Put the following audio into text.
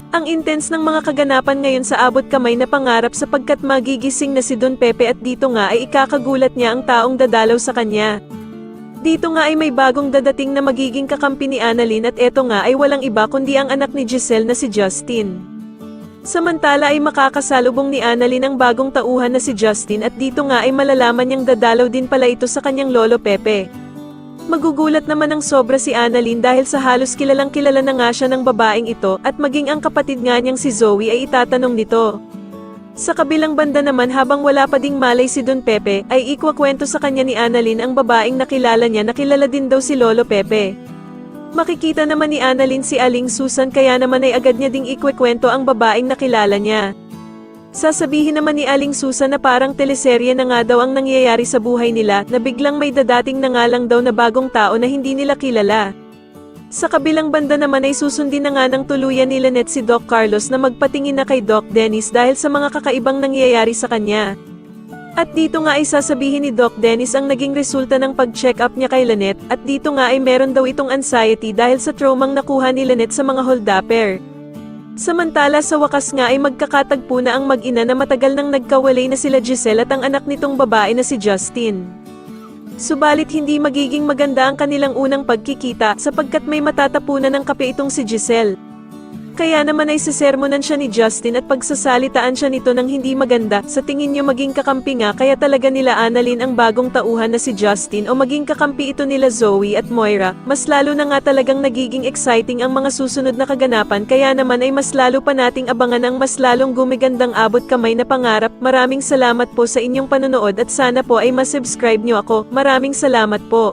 Ang intense ng mga kaganapan ngayon sa abot kamay na pangarap sapagkat magigising na si Don Pepe at dito nga ay ikakagulat niya ang taong dadalaw sa kanya. Dito nga ay may bagong dadating na magiging kakampi ni Annalyn at eto nga ay walang iba kundi ang anak ni Giselle na si Justin. Samantala ay makakasalubong ni Annalyn ang bagong tauhan na si Justin at dito nga ay malalaman niyang dadalaw din pala ito sa kanyang lolo Pepe. Magugulat naman ng sobra si Annalyn dahil sa halos kilalang kilala na nga siya ng babaeng ito at maging ang kapatid nga niyang si Zoe ay itatanong nito. Sa kabilang banda naman habang wala pa ding malay si Don Pepe ay ikwakwento sa kanya ni Annalyn ang babaeng nakilala niya na kilala din daw si Lolo Pepe. Makikita naman ni Annalyn si Aling Susan kaya naman ay agad niya ding ikwekwento ang babaeng nakilala niya. Sasabihin naman ni Aling Susan na parang teleserye na nga daw ang nangyayari sa buhay nila na biglang may dadating na nga lang daw na bagong tao na hindi nila kilala. Sa kabilang banda naman ay susundin na nga ng tuluyan ni Lynette si Doc Carlos na magpatingin na kay Doc Dennis dahil sa mga kakaibang nangyayari sa kanya. At dito nga ay sasabihin ni Doc Dennis ang naging resulta ng pag-check up niya kay Lynette at dito nga ay meron daw itong anxiety dahil sa traumang nakuha ni Lynette sa mga hold-upper. Samantala sa wakas nga ay magkakatagpo na ang mag-ina na matagal nang nagkawalay na sila Giselle at ang anak nitong babae na si Justin. Subalit hindi magiging maganda ang kanilang unang pagkikita sapagkat may matatapunan ng kape itong si Giselle. Kaya naman ay sisermonan siya ni Justin at pagsasalitaan siya nito ng hindi maganda. Sa tingin niyo maging kakampi nga kaya talaga nila Annalyn ang bagong tauhan na si Justin o maging kakampi ito nila Zoe at Moira, mas lalo na nga talagang nagiging exciting ang mga susunod na kaganapan kaya naman ay mas lalo pa nating abangan ang mas lalong gumigandang abot kamay na pangarap. Maraming salamat po sa inyong panonood at sana po ay masubscribe niyo ako. Maraming salamat po.